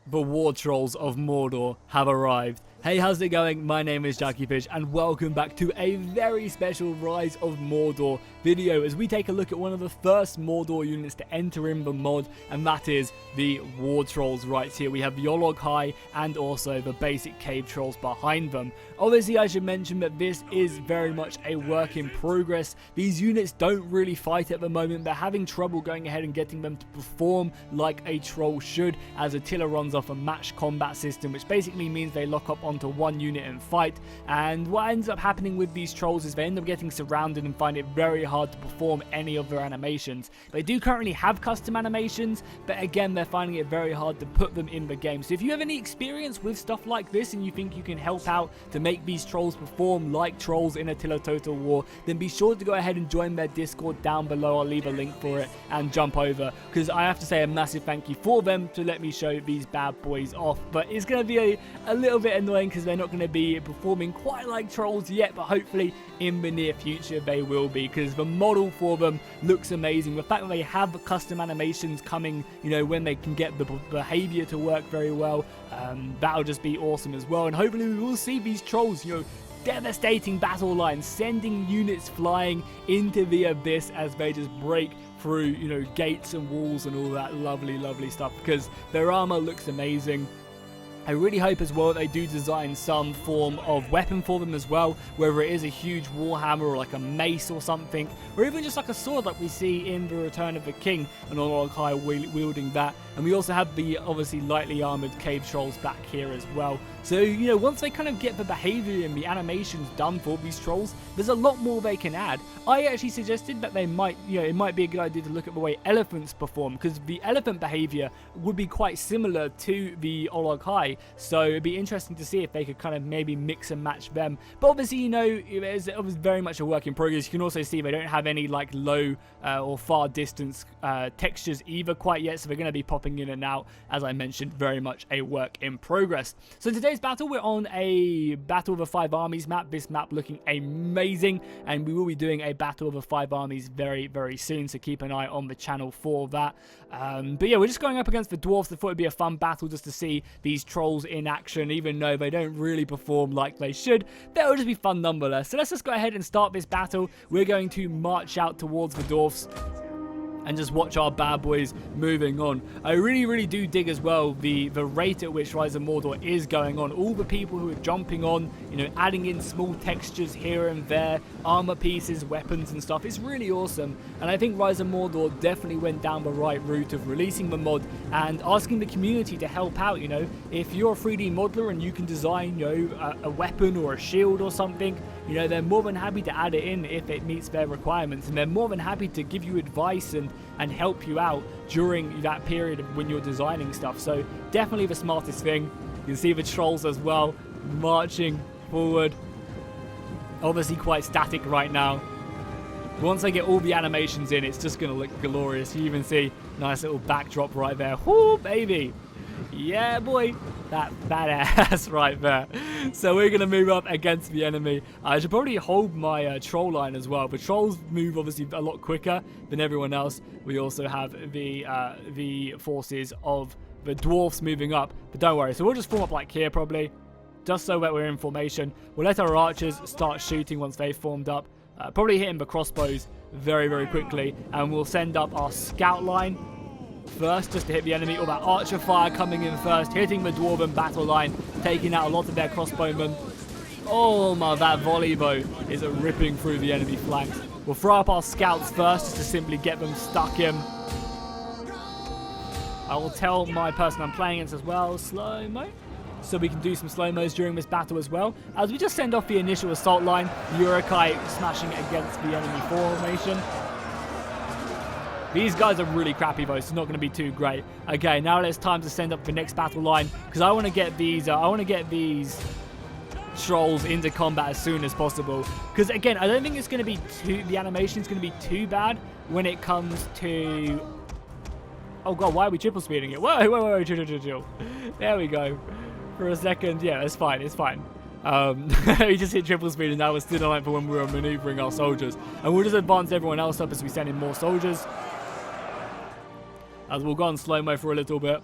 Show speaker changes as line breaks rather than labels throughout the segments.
The war trolls of Mordor have arrived. Hey, how's it going? My name is jackiefishhh and welcome back to a very special Rise of Mordor video as we take a look at one of the first Mordor units to enter in the mod, and that is the war trolls right here. We have the Olog-hai and also the basic cave trolls behind them. Obviously, I should mention that this is very much a work in progress. These units don't really fight at the moment. They're having trouble going ahead and getting them to perform like a troll should, as Attila runs off a match combat system, which basically means they lock up onto one unit and fight. And what ends up happening with these trolls is they end up getting surrounded and find it very hard to perform any of their animations. They do currently have custom animations, but again, they're finding it very hard to put them in the game. So if you have any experience with stuff like this and you think you can help out to make these trolls perform like trolls in Attila Total War, then be sure to go ahead and join their Discord down below. I'll leave a link for it and jump over, because I have to say a massive thank you for them to let me show these bad boys off. But it's going to be a little bit annoying because they're not going to be performing quite like trolls yet, but hopefully in the near future they will be, because the model for them looks amazing. The fact that they have custom animations coming, you know, when they can get the behavior to work very well, that'll just be awesome as well. And hopefully we will see these trolls, you know, devastating battle lines, sending units flying into the abyss as they just break through, you know, gates and walls and all that lovely stuff, because their armor looks amazing. I really hope as well that they do design some form of weapon for them as well, whether it is a huge warhammer or like a mace or something, or even just like a sword like we see in The Return of the King, and Olog-hai wielding that. And we also have the obviously lightly armored cave trolls back here as well. So, you know, once they kind of get the behavior and the animations done for these trolls, there's a lot more they can add. I actually suggested that they might, you know, it might be a good idea to look at the way elephants perform, because the elephant behavior would be quite similar to the Olog-hai. So it'd be interesting to see if they could kind of maybe mix and match them. But obviously, you know, it was very much a work in progress. You can also see they don't have any like low or far distance textures either quite yet, so they're going to be popping in and out. As I mentioned, very much a work in progress. So today's battle, we're on a Battle of the Five Armies map. This map looking amazing, and we will be doing a Battle of the Five Armies very soon, so keep an eye on the channel for that. But yeah, we're just going up against the dwarfs. I thought it'd be a fun battle just to see these trolls in action, even though they don't really perform like they should. That'll just be fun nonetheless. So let's just go ahead and start this battle. We're going to march out towards the dwarfs and just watch our bad boys moving on. I really do dig as well the rate at which Rise of Mordor is going on. All the people who are jumping on, you know, adding in small textures here and there, armor pieces, weapons and stuff. It's really awesome, and I think Rise of Mordor definitely went down the right route of releasing the mod and asking the community to help out. You know, if you're a 3D modeler and you can design, you know, a weapon or a shield or something, you know, they're more than happy to add it in if it meets their requirements, and they're more than happy to give you advice and help you out during that period of when you're designing stuff. So definitely the smartest thing. You can see the trolls as well marching forward, obviously quite static right now. Once I get all the animations in, it's just going to look glorious. You even see nice little backdrop right there. Whoo, baby. Yeah, boy. That badass right there. So we're going to move up against the enemy. I should probably hold my troll line as well. The trolls move obviously a lot quicker than everyone else. We also have the forces of the dwarfs moving up. But don't worry. So we'll just form up like here probably, just so that we're in formation. We'll let our archers start shooting once they've formed up. Probably hitting the crossbows very quickly. And we'll send up our scout line first, just to hit the enemy. Or that archer fire coming in first, hitting the dwarven battle line, taking out a lot of their crossbowmen. Oh my, that volley bow is ripping through the enemy flanks. We'll throw up our scouts first, just to simply get them stuck in. I will tell my person I'm playing against as well, slow-mo, so we can do some slow-mos during this battle as well, as we just send off the initial assault line. Uruk-hai smashing against the enemy formation. These guys are really crappy though, so it's not going to be too great. Okay, now it's time to send up the next battle line, because I want to get these trolls into combat as soon as possible. Because again, I don't think it's going to be the animation is going to be too bad when it comes to. Oh god, why are we triple speeding it? Whoa, chill. There we go. For a second, yeah, it's fine. We just hit triple speed, and now we're still aligned for when we were maneuvering our soldiers. And we'll just advance everyone else up as we send in more soldiers. As we'll go on slow-mo for a little bit.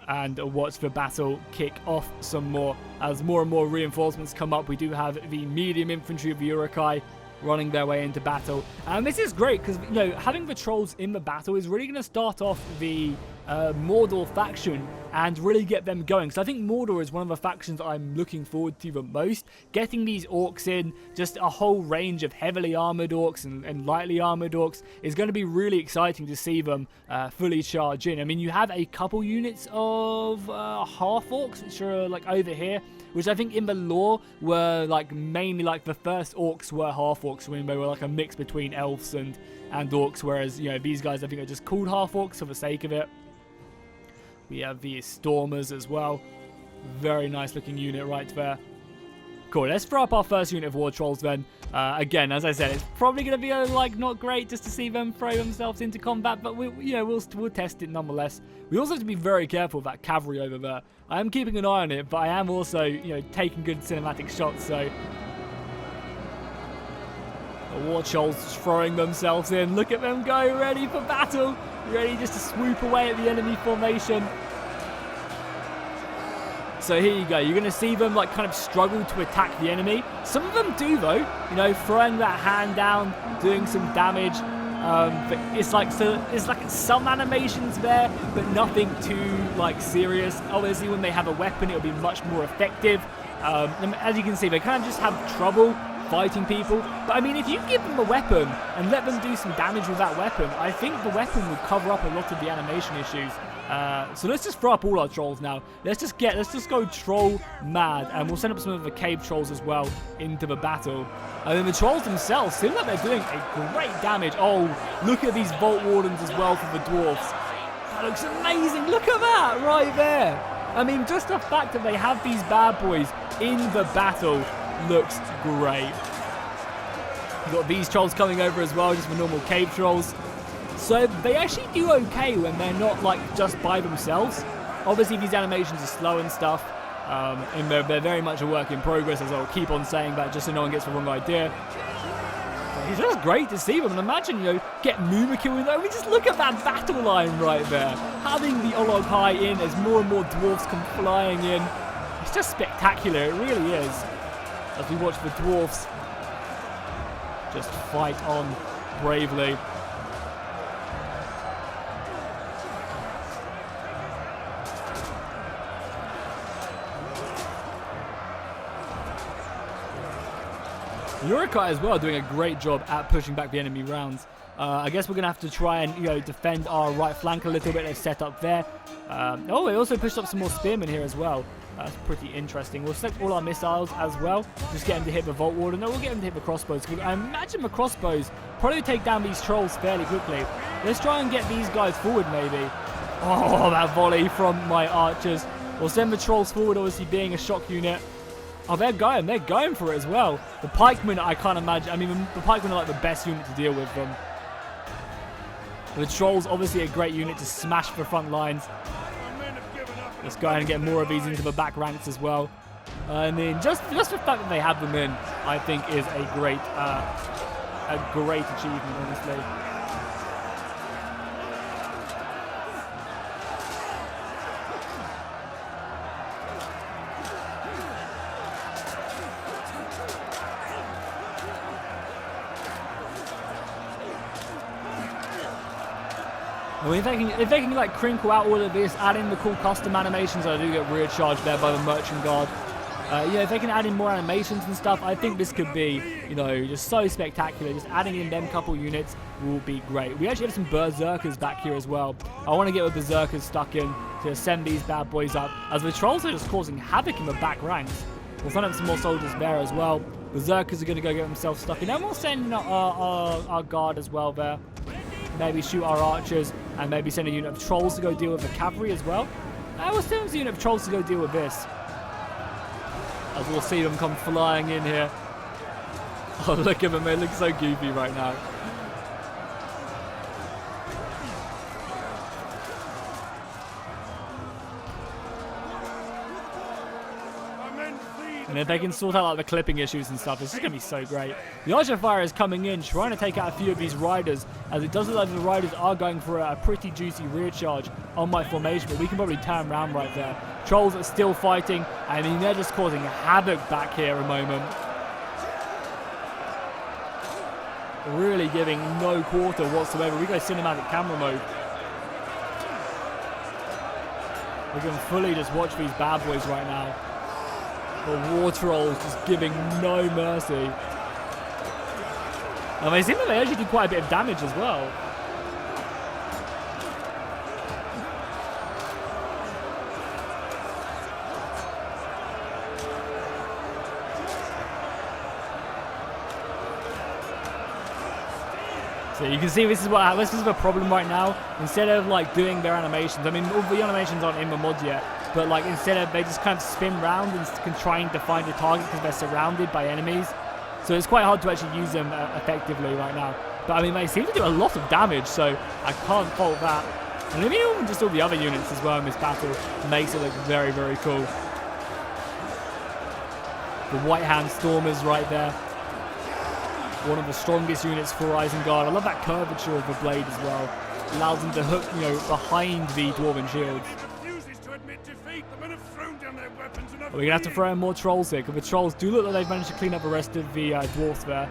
and watch the battle kick off some more. As more and more reinforcements come up, we do have the medium infantry of the Uruk-hai running their way into battle. And this is great because, you know, having the trolls in the battle is really going to start off the Mordor faction and really get them going. So I think Mordor is one of the factions I'm looking forward to the most. Getting these orcs in, just a whole range of heavily armored orcs and lightly armored orcs is going to be really exciting to see them fully charge in. I mean, you have a couple units of half orcs, which are like over here, which I think in the lore were like mainly like the first orcs were half orcs. I mean, they were like a mix between elves and orcs, whereas, you know, these guys I think are just called half orcs for the sake of it. We have the Stormers as well. Very nice looking unit right there. Cool, let's throw up our first unit of War Trolls then. Again, as I said, it's probably going to be like not great just to see them throw themselves into combat, but we'll test it nonetheless. We also have to be very careful of that cavalry over there. I am keeping an eye on it, but I am also, you know, taking good cinematic shots, so the War Trolls throwing themselves in. Look at them go, ready for battle. Ready just to swoop away at the enemy formation. So here you go. You're going to see them like kind of struggle to attack the enemy. Some of them do though. You know, throwing that hand down, doing some damage. But it's like some animations there, but nothing too like serious. Obviously, when they have a weapon, it'll be much more effective. As you can see, they kind of just have trouble fighting people. But I mean, if you give them a weapon and let them do some damage with that weapon, I think the weapon will cover up a lot of the animation issues. So let's just throw up all our trolls now. Let's just go troll mad, and we'll send up some of the cave trolls as well into the battle. And then the trolls themselves seem like they're doing a great damage. Oh, look at these Vault Wardens as well for the dwarfs. That looks amazing. Look at that right there. I mean, just the fact that they have these bad boys in the battle looks great. You've got these trolls coming over as well, just the normal cave trolls. So they actually do okay when they're not like just by themselves. Obviously these animations are slow and stuff, and they're very much a work in progress, as I'll keep on saying that just so no one gets the wrong idea. But it's just great to see them, and imagine, you know, get Mumakil in there. I mean, just look at that battle line right there. Having the Uruk-hai in as more and more dwarfs come flying in. It's just spectacular, it really is. As we watch the dwarfs just fight on bravely. The Uruk-hai as well doing a great job at pushing back the enemy rounds. I guess we're going to have to try and, you know, defend our right flank a little bit. They've set up there. Oh, we also pushed up some more spearmen here as well. That's pretty interesting. We'll select all our missiles as well. Just get them to hit the Vault Warden. No, we'll get them to hit the crossbows. I imagine the crossbows probably take down these trolls fairly quickly. Let's try and get these guys forward maybe. Oh, that volley from my archers. We'll send the trolls forward, obviously being a shock unit. Oh, they're going for it as well. The pikemen, I can't imagine. I mean, the pikemen are like the best unit to deal with them. The trolls, obviously a great unit to smash the front lines. Let's go ahead and get more of these into the back ranks as well. I mean, just the fact that they have them in, I think, is a great achievement, honestly. I mean, if they can like crinkle out all of this, add in the cool custom animations, I do get rear charged there by the Merchant Guard. Yeah, if they can add in more animations and stuff, I think this could be, you know, just so spectacular. Just adding in them couple units will be great. We actually have some Berserkers back here as well. I want to get with Berserkers stuck in to send these bad boys up, as the trolls are just causing havoc in the back ranks. We'll send up some more soldiers there as well. Berserkers are going to go get themselves stuck in, and we'll send our guard as well there. Maybe shoot our archers, and maybe send a unit of trolls to go deal with the cavalry as well. We'll send a unit of trolls to go deal with this. As we'll see them come flying in here. Oh, look at them, they look so goofy right now. And if they can sort out like the clipping issues and stuff, this is going to be so great. The Archer Fire is coming in, trying to take out a few of these riders, as it does look like the riders are going for a pretty juicy rear charge on my formation, but we can probably turn around right there. Trolls are still fighting. I mean, they're just causing havoc back here a moment. Really giving no quarter whatsoever. We go cinematic camera mode. We can fully just watch these bad boys right now. The war trolls just giving no mercy. And they seem like they actually do quite a bit of damage as well. So you can see this is the problem right now. Instead of like doing their animations, I mean all the animations aren't in the mod yet, but like instead of they just kind of spin round and trying to find a target because they're surrounded by enemies. So it's quite hard to actually use them effectively right now. But I mean they seem to do a lot of damage, so I can't fault that. And I mean even just all the other units as well in this battle makes it look very, very cool. The White Hand Stormers right there. One of the strongest units for Isengard. I love that curvature of the blade as well. Allows them to hook, you know, behind the Dwarven shields. We're going to have to throw in more trolls here, because the trolls do look like they've managed to clean up the rest of the dwarfs there.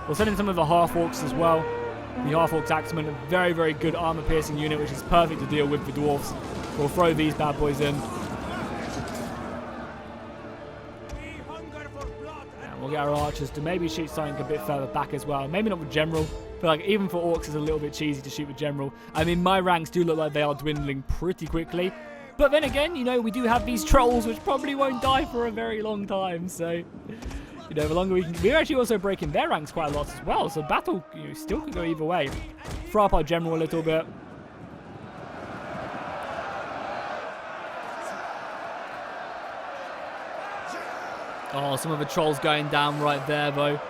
We'll send in some of the Half-Orcs as well. The Half-Orcs Axemen, a very, very good armor-piercing unit, which is perfect to deal with the dwarfs. We'll throw these bad boys in. We'll get our archers to maybe shoot something a bit further back as well. Maybe not with general, but like even for orcs it's a little bit cheesy to shoot with general. I mean, my ranks do look like they are dwindling pretty quickly. But then again, you know, we do have these trolls which probably won't die for a very long time. So, you know, the longer we can... We're actually also breaking their ranks quite a lot as well. So battle, you know, still can go either way. Throw up our general a little bit. Oh, some of the trolls going down right there, though.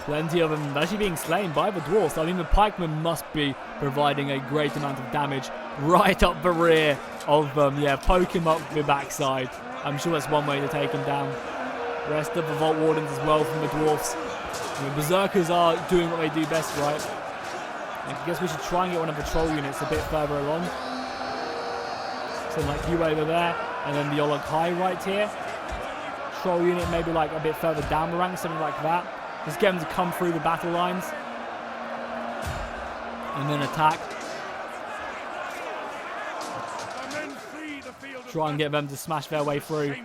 Plenty of them actually being slain by the dwarfs. I mean, the pikemen must be providing a great amount of damage right up the rear of them. Yeah, poke him up the backside. I'm sure that's one way to take him down. Rest of the Vault Wardens as well from the dwarfs. The Berserkers are doing what they do best, right? I guess we should try and get one of the troll units a bit further along. So like you over there, and then the Olog High right here. Troll unit maybe like a bit further down the rank, something like that. Just get them to come through the battle lines and then attack. Try and get them to smash their way through.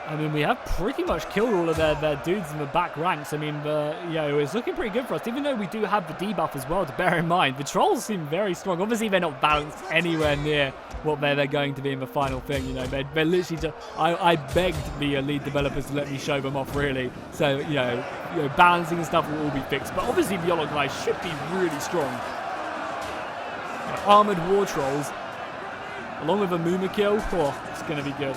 I mean, we have pretty much killed all of their dudes in the back ranks. I mean, you know, it's looking pretty good for us, even though we do have the debuff as well to bear in mind. The trolls seem very strong. Obviously, they're not balanced anywhere near what they're going to be in the final thing. You know, they're literally just... I begged the lead developers to let me show them off, really. So, you know balancing and stuff will all be fixed. But obviously, the Olog guys should be really strong. You know, armored war trolls, along with a Muma kill, oh, it's going to be good.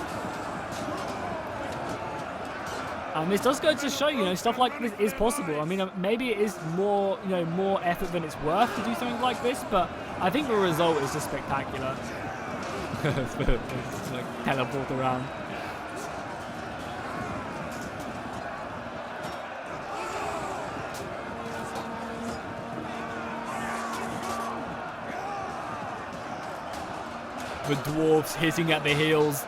And this does go to show, you know, stuff like this is possible. I mean, maybe it is more, you know, more effort than it's worth to do something like this, but I think the result is just spectacular. Just like teleport around. The dwarves hitting at the heels,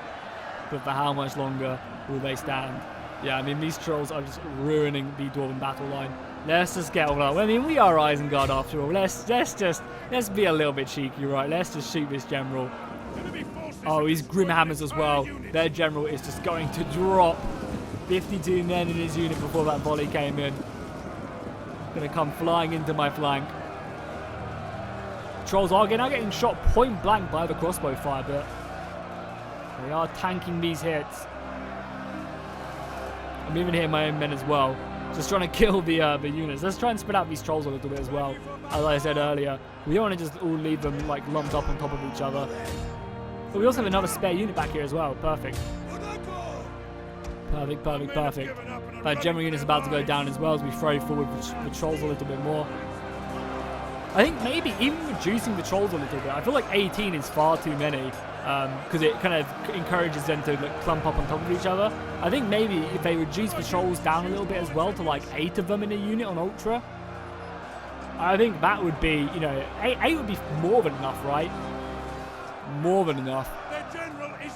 but for how much longer will they stand? Yeah, I mean, these trolls are just ruining the Dwarven battle line. Let's just get all that. I mean, we are Isengard after all. Let's be a little bit cheeky, right? Let's just shoot this general. Oh, he's Grimhammers as well. Their general is just going to drop 52 men in his unit before that volley came in. Gonna come flying into my flank. Trolls are now getting shot point blank by the crossbow fire, but they are tanking these hits. I'm even hitting my own men as well. Just trying to kill the units. Let's try and spread out these trolls a little bit as well. As I said earlier, we don't want to just all leave them like lumped up on top of each other. But we also have another spare unit back here as well. Perfect. Perfect, perfect, perfect. That general unit's about to go down as well as we throw forward the trolls a little bit more. I think maybe even reducing the trolls a little bit. I feel like 18 is far too many because it kind of encourages them to like clump up on top of each other. I think maybe if they reduce the trolls down a little bit as well to like 8 of them in a unit on Ultra, I think that would be, you know, 8 would be more than enough, right? More than enough.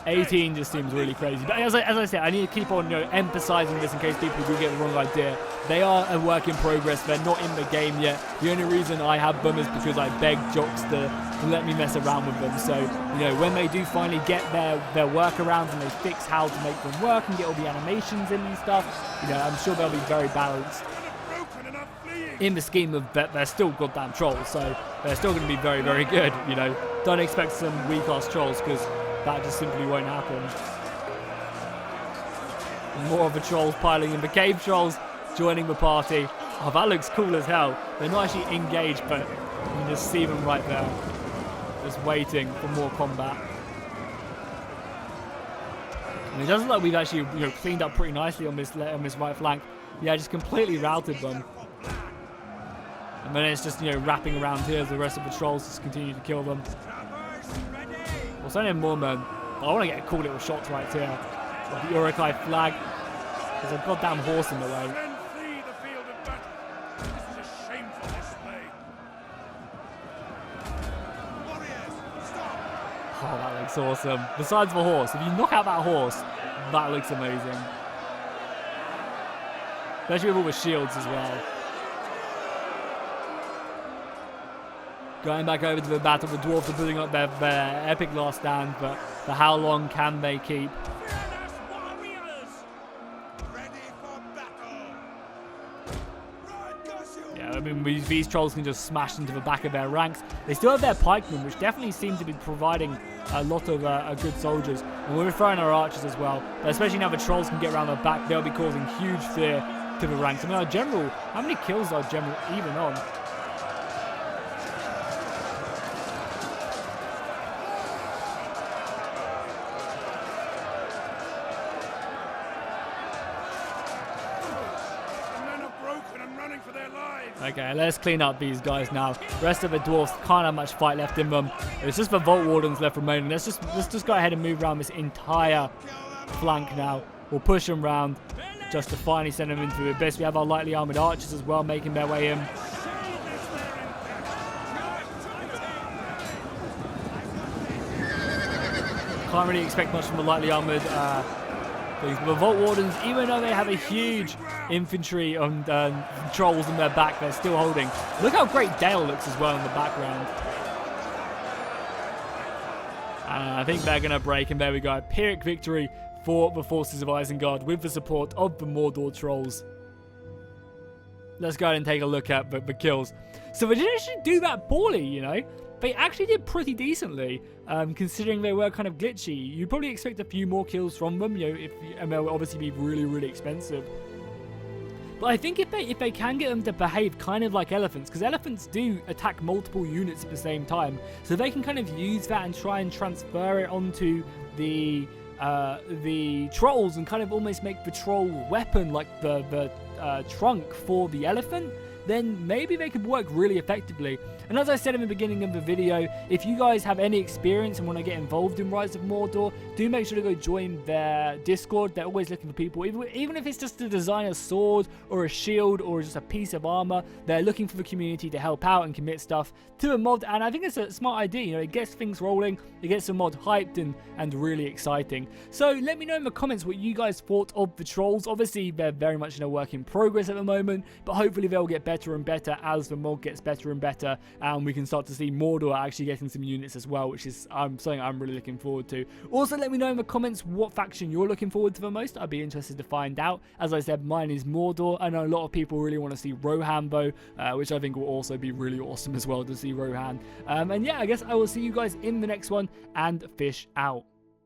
18 just seems really crazy. But as I said, I need to keep on, you know, emphasizing this in case people do get the wrong idea. They are a work in progress. They're not in the game yet. The only reason I have them is because I begged Jocks to let me mess around with them. So, you know, when they do finally get their workarounds and they fix how to make them work and get all the animations in and stuff, you know, I'm sure they'll be very balanced. In the scheme of that, they're still goddamn trolls, so they're still going to be very, very good, you know. Don't expect some weak-ass trolls, because that just simply won't happen. More of the trolls piling in. The cave trolls joining the party. Oh, that looks cool as hell. They're not actually engaged, but you can just see them right there. Just waiting for more combat. And it does look like we've actually, you know, cleaned up pretty nicely on this right flank. Yeah, just completely routed them. And then it's just, you know, wrapping around here as the rest of the trolls just continue to kill them. We'll send in more men. I want to get a cool little shot right here. Like the Urukai flag. There's a goddamn horse in the way. Oh, that looks awesome. Besides the horse, if you knock out that horse, that looks amazing. Especially with all the shields as well. Going back over to the battle, the dwarves are putting up their epic last stand, but for how long can they keep? Yeah, I mean, these trolls can just smash into the back of their ranks. They still have their pikemen, which definitely seem to be providing a lot of good soldiers. And we're throwing our archers as well, but especially now the trolls can get around the back, they'll be causing huge fear to the ranks. I mean, our general, how many kills is our general even on? Okay, let's clean up these guys now. The rest of the dwarves can't have much fight left in them. It's just the Vault Wardens left remaining. Let's just go ahead and move around this entire flank now. We'll push them round just to finally send them into the abyss. We have our lightly armored archers as well making their way in. Can't really expect much from the lightly armored the Vault Wardens, even though they have a huge infantry and trolls on their back, they're still holding. Look how great Dale looks as well in the background. And I think they're going to break, and there we go. Pyrrhic victory for the forces of Isengard with the support of the Mordor trolls. Let's go ahead and take a look at the kills. So they didn't actually do that poorly, you know. They actually did pretty decently, considering they were kind of glitchy. You'd probably expect a few more kills from them, you know, and they'll obviously be really, really expensive. But I think if they can get them to behave kind of like elephants, because elephants do attack multiple units at the same time, so they can kind of use that and try and transfer it onto the trolls and kind of almost make the troll weapon like the trunk for the elephant, then maybe they could work really effectively. And as I said in the beginning of the video, if you guys have any experience and want to get involved in Rise of Mordor, do make sure to go join their Discord. They're always looking for people, even if it's just to design a sword or a shield or just a piece of armor. They're looking for the community to help out and commit stuff to a mod, and I think it's a smart idea. You know, it gets things rolling, it gets the mod hyped and really exciting. So let me know in the comments what you guys thought of the trolls. Obviously, they're very much in a work in progress at the moment, but hopefully they'll get better and better as the mod gets better and better, and we can start to see Mordor actually getting some units as well, which is something I'm really looking forward to. Also, let me know in the comments what faction you're looking forward to the most. I'd be interested to find out. As I said, mine is Mordor. I know a lot of people really want to see Rohan though, which I think will also be really awesome as well to see Rohan. And yeah, I guess I will see you guys in the next one, and fish out.